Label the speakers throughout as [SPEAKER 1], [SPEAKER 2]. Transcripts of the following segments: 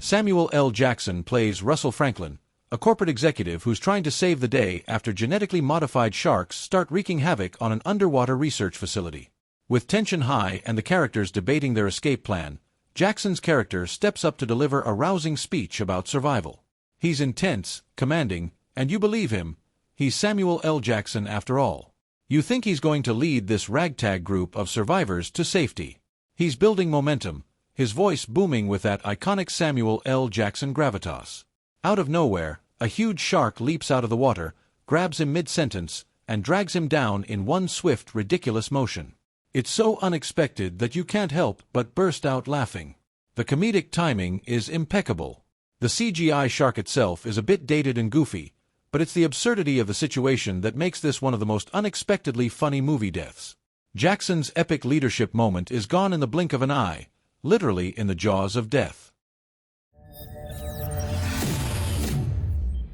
[SPEAKER 1] Samuel L. Jackson plays Russell Franklin, a corporate executive who's trying to save the day after genetically modified sharks start wreaking havoc on an underwater research facility. With tension high and the characters debating their escape plan, Jackson's character steps up to deliver a rousing speech about survival. He's intense, commanding, and you believe him. He's Samuel L. Jackson after all. You think he's going to lead this ragtag group of survivors to safety. He's building momentum, his voice booming with that iconic Samuel L. Jackson gravitas. Out of nowhere, a huge shark leaps out of the water, grabs him mid-sentence, and drags him down in one swift, ridiculous motion. It's so unexpected that you can't help but burst out laughing. The comedic timing is impeccable. The CGI shark itself is a bit dated and goofy, but it's the absurdity of the situation that makes this one of the most unexpectedly funny movie deaths. Jackson's epic leadership moment is gone in the blink of an eye, literally in the jaws of death.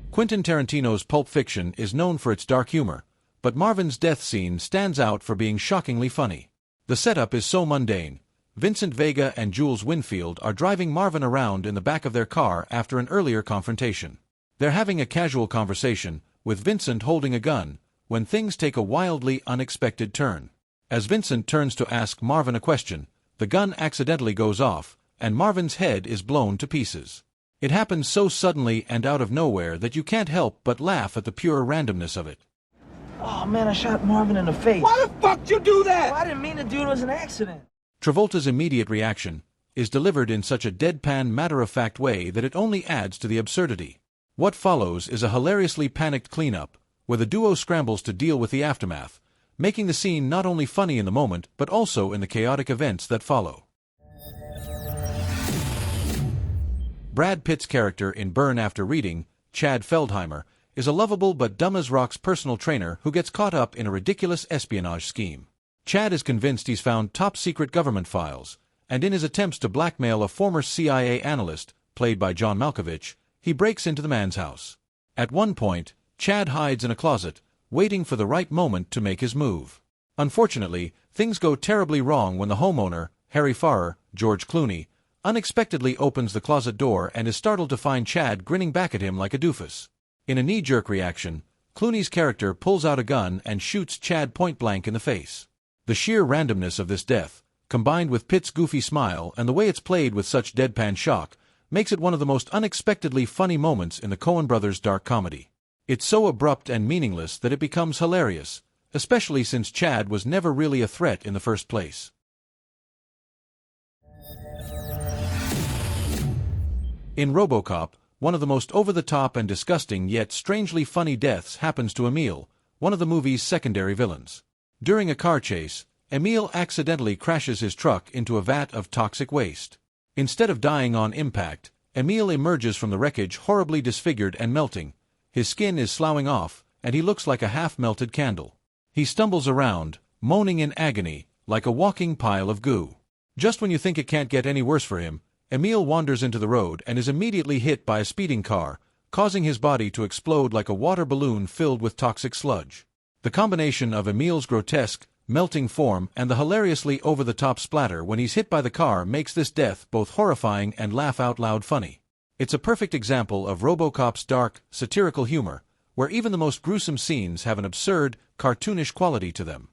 [SPEAKER 1] Quentin Tarantino's Pulp Fiction is known for its dark humor, but Marvin's death scene stands out for being shockingly funny. The setup is so mundane. Vincent Vega and Jules Winfield are driving Marvin around in the back of their car after an earlier confrontation. They're having a casual conversation, with Vincent holding a gun, when things take a wildly unexpected turn. As Vincent turns to ask Marvin a question, the gun accidentally goes off, and Marvin's head is blown to pieces. It happens so suddenly and out of nowhere that you can't help but laugh at the pure randomness of it.
[SPEAKER 2] Oh man, I shot Marvin in the face.
[SPEAKER 3] Why the fuck did you do that?
[SPEAKER 2] Oh, I didn't mean to do it. It was an accident.
[SPEAKER 1] Travolta's immediate reaction is delivered in such a deadpan, matter-of-fact way that it only adds to the absurdity. What follows is a hilariously panicked cleanup, where the duo scrambles to deal with the aftermath, making the scene not only funny in the moment but also in the chaotic events that follow. Brad Pitt's character in Burn After Reading, Chad Feldheimer, is a lovable but dumb as rocks personal trainer who gets caught up in a ridiculous espionage scheme. Chad is convinced he's found top-secret government files, and in his attempts to blackmail a former CIA analyst, played by John Malkovich, he breaks into the man's house. At one point, Chad hides in a closet, waiting for the right moment to make his move. Unfortunately, things go terribly wrong when the homeowner, Harry Farrer, George Clooney, unexpectedly opens the closet door and is startled to find Chad grinning back at him like a doofus. In a knee-jerk reaction, Clooney's character pulls out a gun and shoots Chad point-blank in the face. The sheer randomness of this death, combined with Pitt's goofy smile and the way it's played with such deadpan shock, makes it one of the most unexpectedly funny moments in the Coen brothers' dark comedy. It's so abrupt and meaningless that it becomes hilarious, especially since Chad was never really a threat in the first place. In RoboCop, one of the most over-the-top and disgusting yet strangely funny deaths happens to Emile, one of the movie's secondary villains. During a car chase, Emile accidentally crashes his truck into a vat of toxic waste. Instead of dying on impact, Emile emerges from the wreckage horribly disfigured and melting. His skin is sloughing off, and he looks like a half-melted candle. He stumbles around, moaning in agony, like a walking pile of goo. Just when you think it can't get any worse for him, Emile wanders into the road and is immediately hit by a speeding car, causing his body to explode like a water balloon filled with toxic sludge. The combination of Emile's grotesque, melting form and the hilariously over-the-top splatter when he's hit by the car makes this death both horrifying and laugh-out-loud funny. It's a perfect example of RoboCop's dark, satirical humor, where even the most gruesome scenes have an absurd, cartoonish quality to them.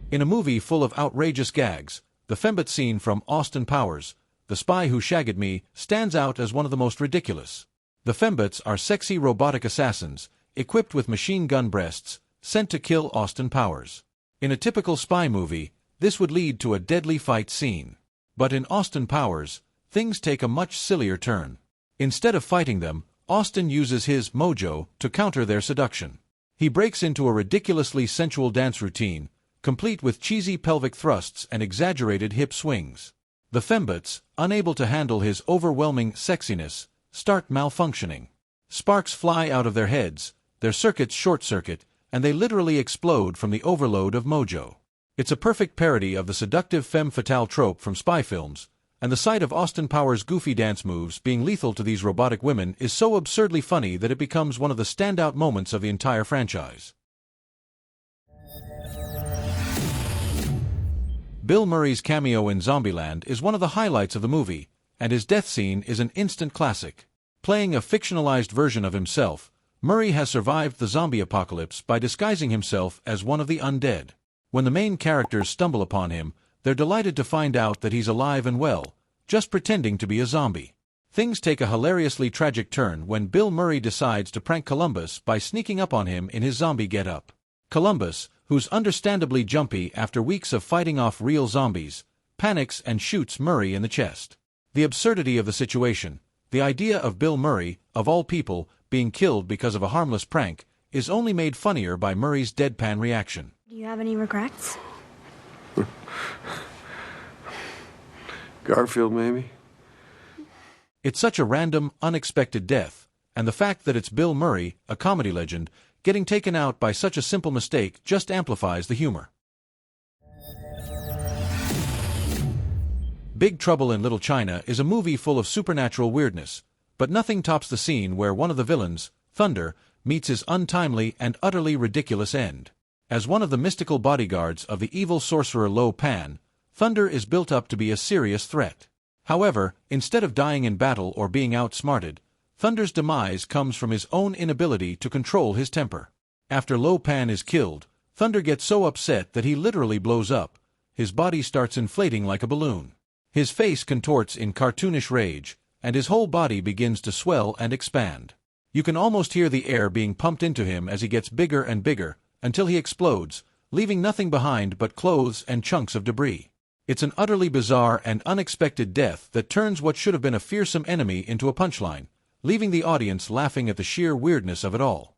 [SPEAKER 1] In a movie full of outrageous gags, the fembot scene from Austin Powers, The Spy Who Shagged Me, stands out as one of the most ridiculous. The fembots are sexy robotic assassins, equipped with machine gun breasts, sent to kill Austin Powers. In a typical spy movie, this would lead to a deadly fight scene. But in Austin Powers, things take a much sillier turn. Instead of fighting them, Austin uses his mojo to counter their seduction. He breaks into a ridiculously sensual dance routine, complete with cheesy pelvic thrusts and exaggerated hip swings. The fembots, unable to handle his overwhelming sexiness, start malfunctioning. Sparks fly out of their heads, their circuits short-circuit, and they literally explode from the overload of mojo. It's a perfect parody of the seductive femme fatale trope from spy films, and the sight of Austin Powers' goofy dance moves being lethal to these robotic women is so absurdly funny that it becomes one of the standout moments of the entire franchise. Bill Murray's cameo in Zombieland is one of the highlights of the movie, and his death scene is an instant classic. Playing a fictionalized version of himself, Murray has survived the zombie apocalypse by disguising himself as one of the undead. When the main characters stumble upon him, they're delighted to find out that he's alive and well, just pretending to be a zombie. Things take a hilariously tragic turn when Bill Murray decides to prank Columbus by sneaking up on him in his zombie getup. Columbus, who's understandably jumpy after weeks of fighting off real zombies, panics and shoots Murray in the chest. The absurdity of the situation, the idea of Bill Murray, of all people, being killed because of a harmless prank, is only made funnier by Murray's deadpan reaction.
[SPEAKER 3] Do you have any regrets?
[SPEAKER 4] Garfield, maybe?
[SPEAKER 1] It's such a random, unexpected death, and the fact that it's Bill Murray, a comedy legend, getting taken out by such a simple mistake just amplifies the humor. Big Trouble in Little China is a movie full of supernatural weirdness, but nothing tops the scene where one of the villains, Thunder, meets his untimely and utterly ridiculous end. As one of the mystical bodyguards of the evil sorcerer Lo Pan, Thunder is built up to be a serious threat. However, instead of dying in battle or being outsmarted, Thunder's demise comes from his own inability to control his temper. After Lo Pan is killed, Thunder gets so upset that he literally blows up. His body starts inflating like a balloon. His face contorts in cartoonish rage, and his whole body begins to swell and expand. You can almost hear the air being pumped into him as he gets bigger and bigger, until he explodes, leaving nothing behind but clothes and chunks of debris. It's an utterly bizarre and unexpected death that turns what should have been a fearsome enemy into a punchline, leaving the audience laughing at the sheer weirdness of it all.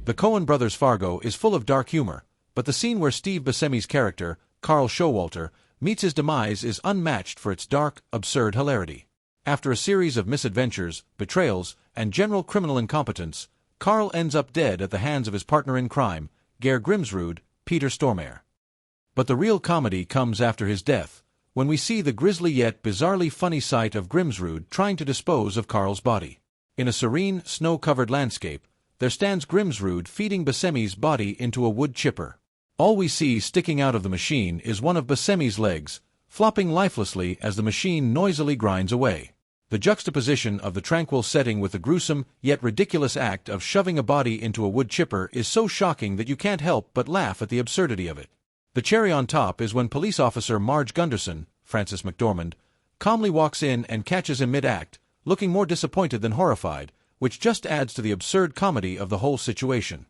[SPEAKER 1] The Coen brothers' Fargo is full of dark humor, but the scene where Steve Buscemi's character, Carl Showalter, meets his demise is unmatched for its dark, absurd hilarity. After a series of misadventures, betrayals, and general criminal incompetence, Carl ends up dead at the hands of his partner in crime, Geir Grimsrud, Peter Stormare. But the real comedy comes after his death, when we see the grisly yet bizarrely funny sight of Grimsrud trying to dispose of Carl's body. In a serene, snow-covered landscape, there stands Grimsrud feeding Buscemi's body into a wood chipper. All we see sticking out of the machine is one of Buscemi's legs, flopping lifelessly as the machine noisily grinds away. The juxtaposition of the tranquil setting with the gruesome, yet ridiculous act of shoving a body into a wood chipper is so shocking that you can't help but laugh at the absurdity of it. The cherry on top is when police officer Marge Gunderson, Frances McDormand, calmly walks in and catches him mid-act, looking more disappointed than horrified, which just adds to the absurd comedy of the whole situation.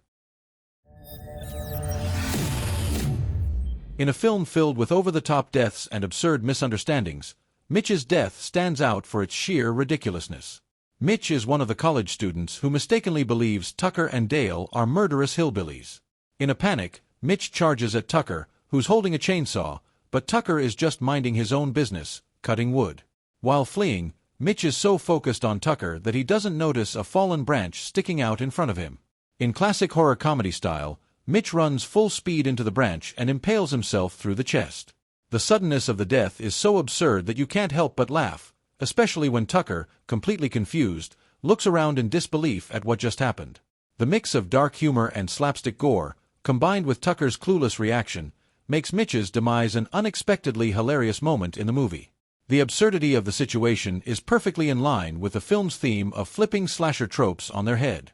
[SPEAKER 1] In a film filled with over-the-top deaths and absurd misunderstandings, Mitch's death stands out for its sheer ridiculousness. Mitch is one of the college students who mistakenly believes Tucker and Dale are murderous hillbillies. In a panic, Mitch charges at Tucker, who's holding a chainsaw, but Tucker is just minding his own business, cutting wood. While fleeing, Mitch is so focused on Tucker that he doesn't notice a fallen branch sticking out in front of him. In classic horror comedy style, Mitch runs full speed into the branch and impales himself through the chest. The suddenness of the death is so absurd that you can't help but laugh, especially when Tucker, completely confused, looks around in disbelief at what just happened. The mix of dark humor and slapstick gore, combined with Tucker's clueless reaction, makes Mitch's demise an unexpectedly hilarious moment in the movie. The absurdity of the situation is perfectly in line with the film's theme of flipping slasher tropes on their head.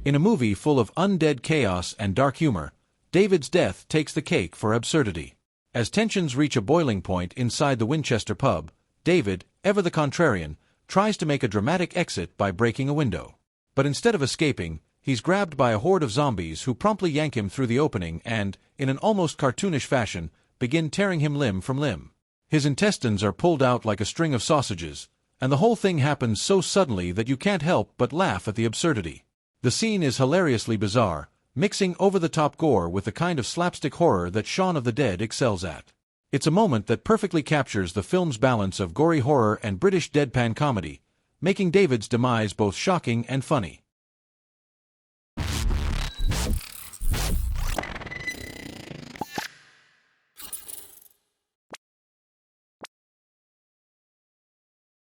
[SPEAKER 1] In a movie full of undead chaos and dark humor, David's death takes the cake for absurdity. As tensions reach a boiling point inside the Winchester pub, David, ever the contrarian, tries to make a dramatic exit by breaking a window. But instead of escaping, he's grabbed by a horde of zombies who promptly yank him through the opening and, in an almost cartoonish fashion, begin tearing him limb from limb. His intestines are pulled out like a string of sausages, and the whole thing happens so suddenly that you can't help but laugh at the absurdity. The scene is hilariously bizarre, mixing over-the-top gore with the kind of slapstick horror that Shaun of the Dead excels at. It's a moment that perfectly captures the film's balance of gory horror and British deadpan comedy, making David's demise both shocking and funny.